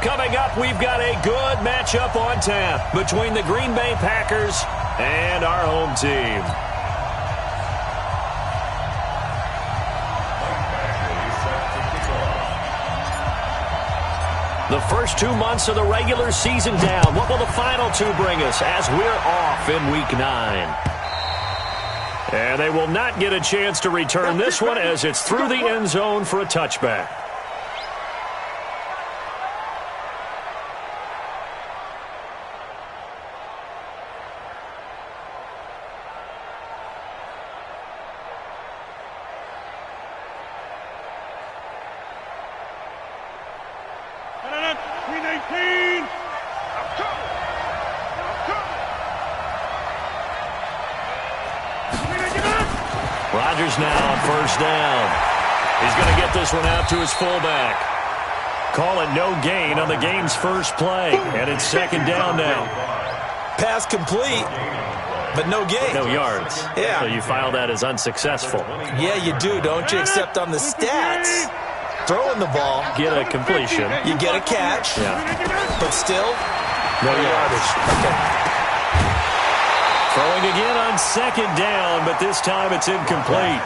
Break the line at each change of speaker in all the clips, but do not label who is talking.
Coming up, we've got a good matchup on tap between the Green Bay Packers and our home team. The first 2 months of the regular season down. What will the final two bring us as we're off in Week 9? And they will not get a chance to return this one as it's through the end zone for a touchback. Rodgers now on first down. He's going to get this one out to his fullback. Call it no gain on the game's first play, and it's second down now.
Pass complete, but no gain.
No yards.
Yeah.
So you file that as unsuccessful.
Yeah, you do, don't you? Except on the stats, throwing the ball.
Get a completion.
You get a catch.
Yeah.
But still,
no yardage.
Okay.
Throwing again on second down, but this time it's incomplete.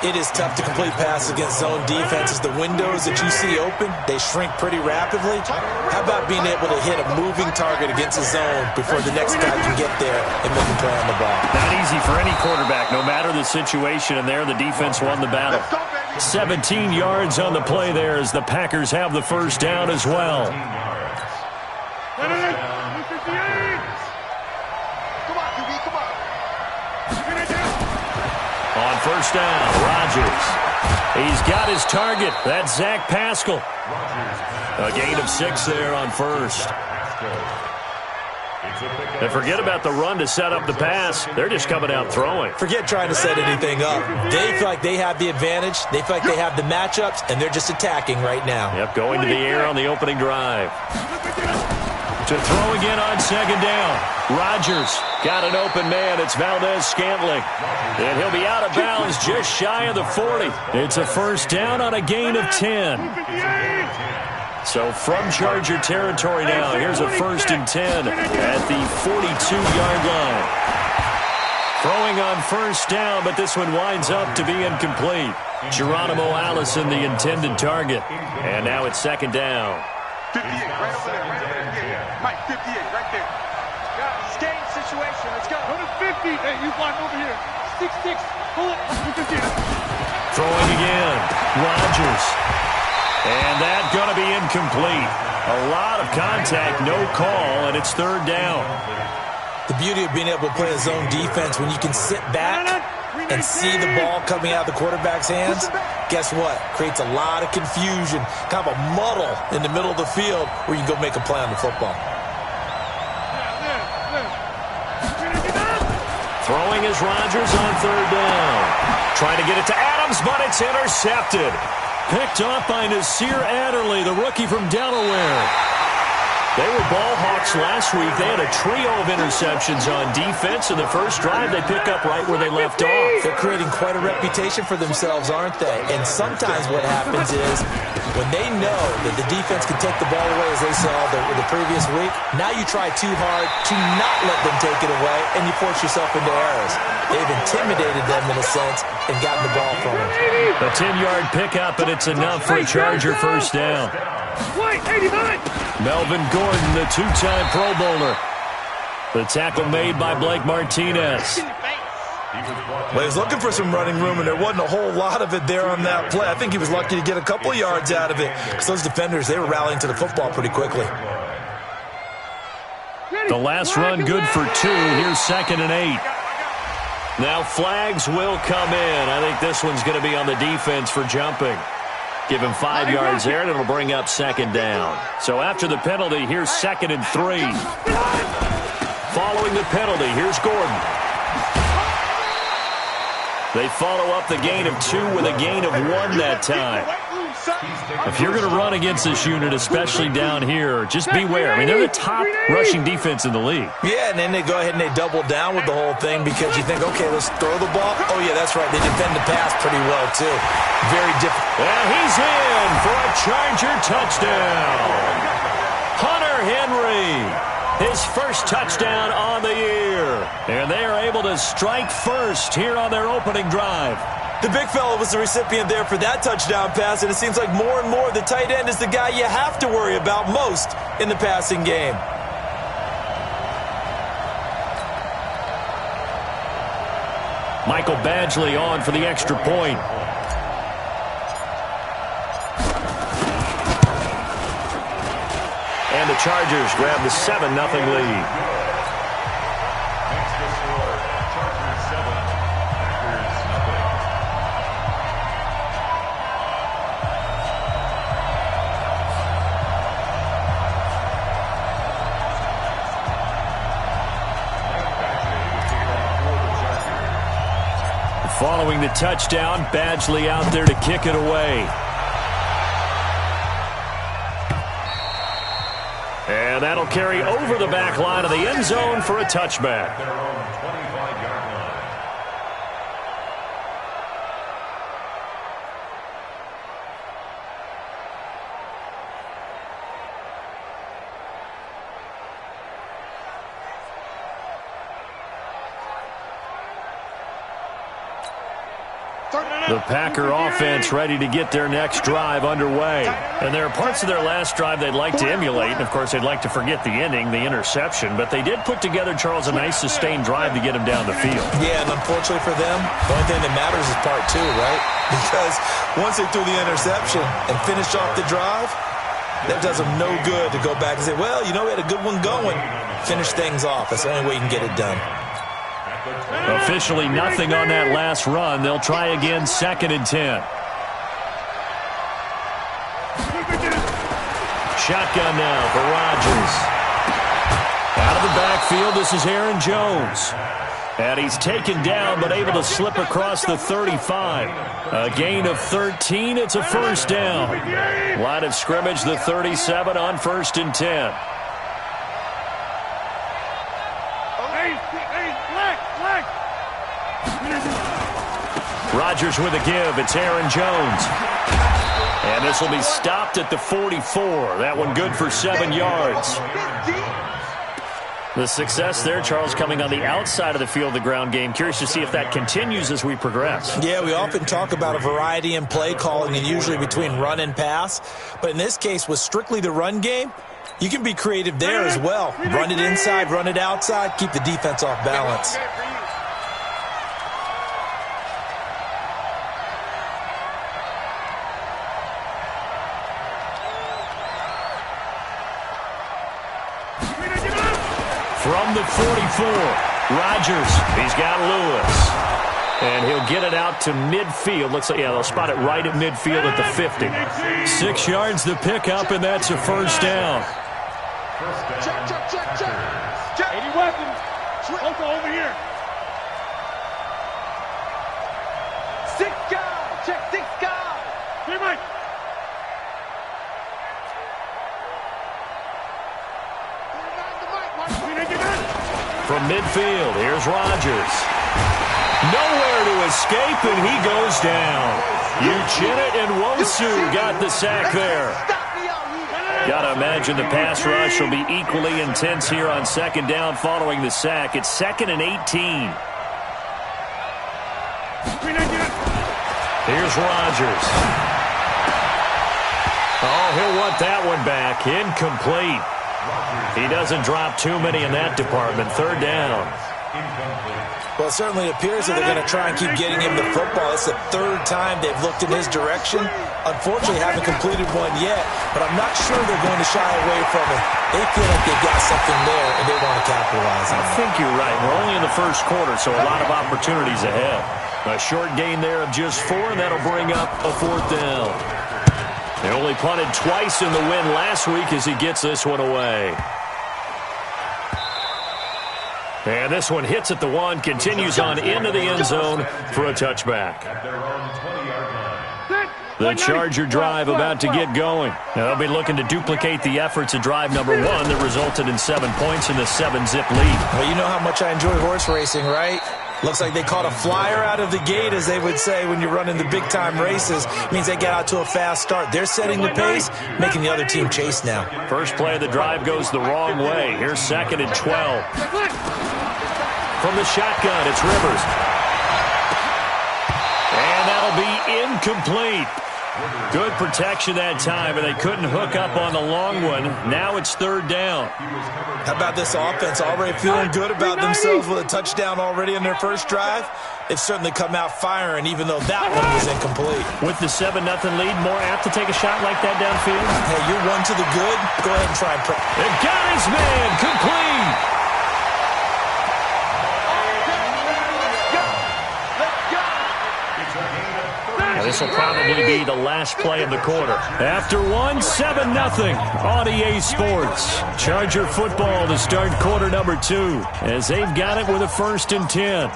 It is tough to complete passes against zone defenses. The windows that you see open, they shrink pretty rapidly. How about being able to hit a moving target against a zone before the next guy can get there and make a play on the ball?
Not easy for any quarterback, no matter the situation, and there the defense won the battle. 17 yards on the play there as the Packers have the first down as well. On first down, Rodgers. He's got his target. That's Zach Pascal. A gain of 6 there on first. And forget about the run to set up the pass. They're just coming out throwing.
Forget trying to set anything up. They feel like they have the advantage. They feel like they have the matchups, and they're just attacking right now.
Yep, going to the air on the opening drive. To throw again on second down. Rodgers got an open man. It's Valdez-Scantling. And he'll be out of bounds just shy of the 40. It's a first down on a gain of 10. So from Charger territory now, here's a 1st and 10 at the 42-yard line. Throwing on first down, but this one winds up to be incomplete. Geronimo Allison, the intended target. And now it's second down.
58, right over there, right there. Mike, 58, right there. Yeah, game situation, let's go. Go to 50. Hey, you block over here. 6-6, pull it. 50.
Throwing again, Rodgers. And that's going to be incomplete. A lot of contact, no call, and it's third down.
The beauty of being able to play a zone defense when you can sit back and see the ball coming out of the quarterback's hands, guess what? Creates a lot of confusion, kind of a muddle in the middle of the field where you can go make a play on the football.
Throwing is Rodgers on third down. Trying to get it to Adams, but it's intercepted. Picked off by Nasir Adderley, the rookie from Delaware. They were ball hawks last week. They had a trio of interceptions on defense. In the first drive, they pick up right where they left off.
They're creating quite a reputation for themselves, aren't they? And sometimes what happens is when they know that the defense can take the ball away, as they saw the previous week, now you try too hard to not let them take it away, and you force yourself into errors. They've intimidated them in a sense and gotten the ball from them.
A 10-yard pickup, and it's enough for a Charger first down. Melvin Gordon, the two-time Pro Bowler. The tackle made by Blake Martinez.
Well, he was looking for some running room, and there wasn't a whole lot of it there on that play. I think he was lucky to get a couple of yards out of it because those defenders, they were rallying to the football pretty quickly.
The last run good for 2. Here's 2nd and 8. Now flags will come in. I think this one's going to be on the defense for jumping. Give him 5 yards there, and it'll bring up second down. So after the penalty, here's 2nd and 3. Following the penalty, here's Gordon. They follow up the gain of 2 with a gain of 1 that time. If you're going to run against this unit, especially down here, just beware. I mean, they're the top rushing defense in the league.
Yeah, and then they go ahead and they double down with the whole thing because you think, okay, let's throw the ball. Oh, yeah, that's right. They defend the pass pretty well, too. Very different.
And he's in for a Charger touchdown. His first touchdown on the year. And they are able to strike first here on their opening drive.
The big fella was the recipient there for that touchdown pass, and it seems like more and more the tight end is the guy you have to worry about most in the passing game.
Michael Badgley on for the extra point. And the Chargers grab the 7-0 lead. Following the touchdown, Badgley out there to kick it away. And that'll carry over the back line of the end zone for a touchback.
Their own 25-yard line.
The Packer offense ready to get their next drive underway. And there are parts of their last drive they'd like to emulate. And, of course, they'd like to forget the ending, the interception. But they did put together, Charles, a nice sustained drive to get him down the field.
Yeah, and unfortunately for them, the only thing that matters is part two, right? Because once they threw the interception and finished off the drive, that does them no good to go back and say, well, you know, we had a good one going. Finish things off. That's the only way you can get it done.
Officially nothing on that last run. They'll try again, 2nd and 10. Shotgun now for Rodgers. Out of the backfield, this is Aaron Jones. And he's taken down, but able to slip across the 35. A gain of 13. It's a first down. Line of scrimmage, the 37 on 1st and 10. Rodgers with a give. It's Aaron Jones. And this will be stopped at the 44. That one good for 7 yards. The success there, Charles, coming on the outside of the field, the ground game. Curious to see if that continues as we progress.
Yeah, we often talk about a variety in play calling and usually between run and pass. But in this case, with strictly the run game, you can be creative there as well. Run it inside, run it outside, keep the defense off balance.
From the 44, Rodgers, he's got Lewis. And he'll get it out to midfield. Looks like, yeah, they'll spot it right at midfield at the 50. 6 yards the pickup, and that's a first down.
Check. 80 weapons. Look over here. 6 guys. Check 6 guys. Here, Mike.
From midfield, here's Rodgers. Nowhere to escape, and he goes down. Uchenna and Wosu got the sack there. Got to imagine the pass rush will be equally intense here on 2nd down following the sack. It's 2nd and 18. Here's Rodgers. Oh, he'll want that one back. Incomplete. He doesn't drop too many in that department. 3rd down.
Well, it certainly appears that they're going to try and keep getting him the football. It's the 3rd time they've looked in his direction. Unfortunately, haven't completed one yet, but I'm not sure they're going to shy away from it. They feel like they've got something there, and they want to capitalize on it.
I think you're right. We're only in the 1st quarter, so a lot of opportunities ahead. A short gain there of just 4, and that'll bring up a 4th down. They only punted twice in the win last week as he gets this one away. And this one hits at the 1, continues on into the end zone for a touchback. The Charger drive about to get going. Now, they'll be looking to duplicate the efforts of drive number 1 that resulted in 7 points in the 7-zip lead.
Well, you know how much I enjoy horse racing, right? Looks like they caught a flyer out of the gate, as they would say when you're running the big-time races. It means they get out to a fast start. They're setting the pace, making the other team chase now.
First play of the drive goes the wrong way. Here's 2nd and 12. From the shotgun, it's Rivers. And that'll be incomplete. Good protection that time, and they couldn't hook up on the long one. Now it's 3rd down.
How about this offense? Already feeling good about themselves with a touchdown already in their first drive. They've certainly come out firing, even though that one was incomplete.
With the 7-0 lead, more apt to take a shot like that downfield?
Hey, you're one to the good. Go ahead and try and press.
It got his man complete. This will probably be the last play of the quarter. After one, 7-0 on EA Sports. Charger football to start quarter number 2 as they've got it with a 1st and 10.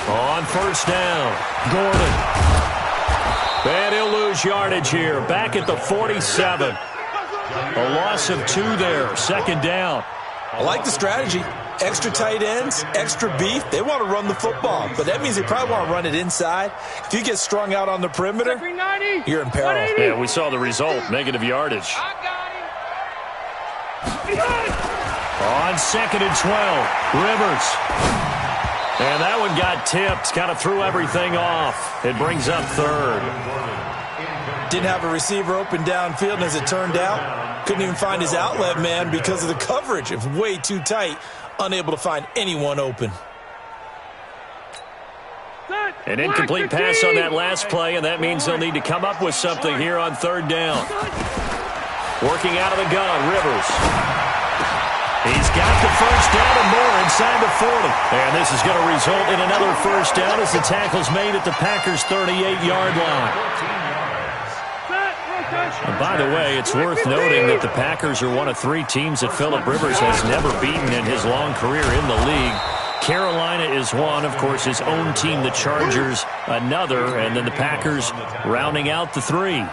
On 1st down, Gordon. And he'll lose yardage here. Back at the 47. A loss of 2 there. 2nd down.
I like the strategy. Extra tight ends, extra beef. They want to run the football, but that means they probably want to run it inside. If you get strung out on the perimeter, you're in peril.
Yeah, we saw the result. Negative yardage. On 2nd and 12, Rivers. And that one got tipped, kind of threw everything off. It brings up 3rd.
Didn't have a receiver open downfield, and as it turned out, couldn't even find his outlet man because of the coverage. It was way too tight, unable to find anyone open.
An incomplete pass on that last play, and that means they'll need to come up with something here on 3rd down. Working out of the gun, Rivers. He's got the 1st down and more inside the 40. And this is going to result in another 1st down as the tackle's made at the Packers' 38-yard line. And by the way, it's worth noting that the Packers are one of 3 teams that Phillip Rivers has never beaten in his long career in the league. Carolina is one, of course, his own team, the Chargers, another, and then the Packers rounding out the 3.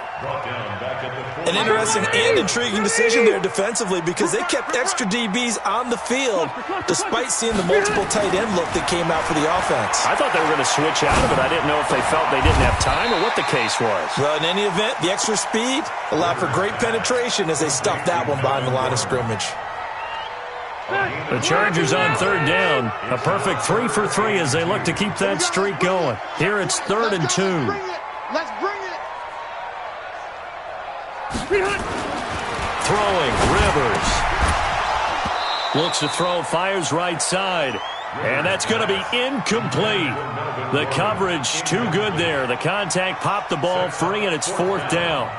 An interesting and intriguing decision there defensively because they kept extra DBs on the field despite seeing the multiple tight end look that came out for the offense.
I thought they were going to switch out of it. I didn't know if they felt they didn't have time or what the case was.
Well, in any event, the extra speed allowed for great penetration as they stuffed that one behind the line of scrimmage.
The Chargers on 3rd down. A perfect 3 for 3 as they look to keep that streak going. Here it's 3rd and 2.
Let's bring it.
Throwing, Rivers. Looks to throw, fires right side. And that's going to be incomplete. The coverage too good there. The contact popped the ball free, and it's 4th down.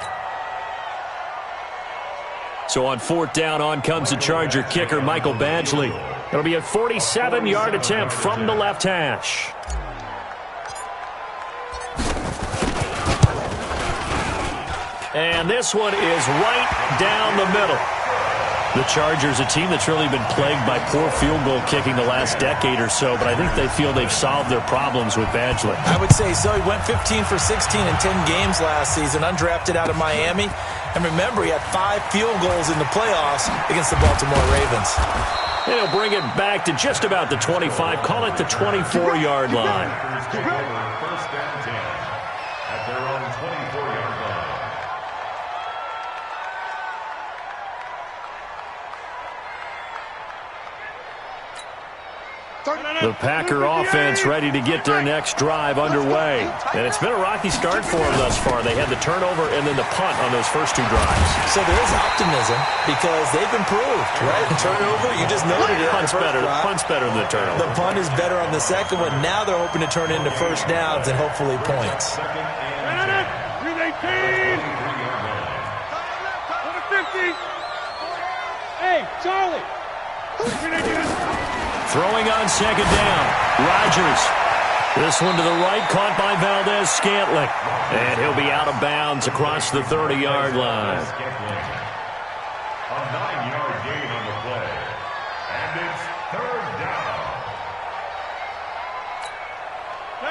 So on 4th down, on comes the Charger kicker, Michael Badgley. It'll be a 47-yard attempt from the left hash. And this one is right down the middle. The Chargers, a team that's really been plagued by poor field goal kicking the last decade or so, but I think they feel they've solved their problems with Badgley.
I would say so. He went 15 for 16 in 10 games last season, undrafted out of Miami. And remember, he had 5 field goals in the playoffs against the Baltimore Ravens.
And he'll bring it back to just about the 25, call it the 24-yard line.
First down 10 at their own 24-yard line.
The Packer offense ready to get their next drive underway. And it's been a rocky start for them thus far. They had the turnover and then the punt on those first 2 drives.
So there is optimism because they've improved, right? The turnover, you just noted it.
Punt's better than the turnover.
The punt is better on the second one. Now they're hoping to turn into first downs and hopefully points.
318. 150. Hey, Charlie.
Throwing on second down. Rodgers. This one to the right, caught by Valdez-Scantling. And he'll be out of bounds across the 30-yard line.
A 9-yard gain on the play. And it's third down.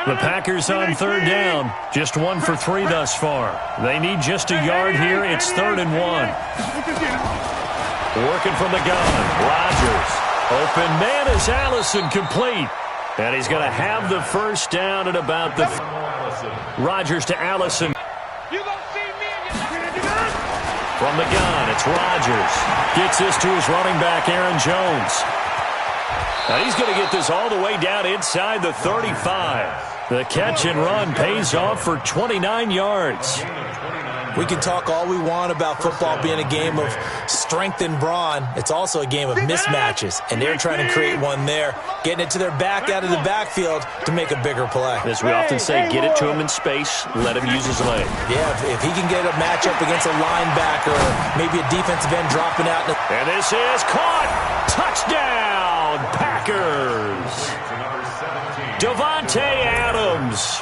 The Packers on third down. Just 1 for 3 thus far. They need just a yard here. It's 3rd and 1. Working from the gun. Rodgers. Open man is Allison, complete. And he's going to have the first down at about the... Rodgers to Allison. From the gun, it's Rodgers. Gets this to his running back, Aaron Jones. Now he's going to get this all the way down inside the 35. The catch and run pays off for 29 yards.
We can talk all we want about football being a game of strength and brawn. It's also a game of mismatches, and they're trying to create one there, getting it to their back out of the backfield to make a bigger play.
As we often say, get it to him in space, let him use his leg.
Yeah, if he can get a matchup against a linebacker or maybe a defensive end dropping out.
And this is caught. Touchdown, Packers. Davante Adams.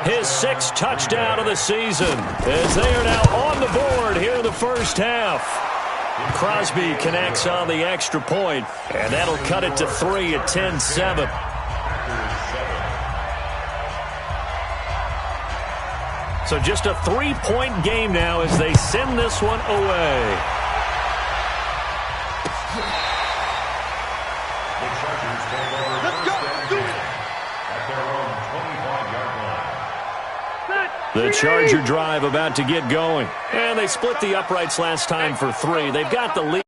His 6th touchdown of the season as they are now on the board here in the first half. Crosby connects on the extra point, and that'll cut it to 3 at 10-7. So just a 3-point game now as they send this one away. The Charger drive about to get going. And they split the uprights last time for 3. They've got the lead.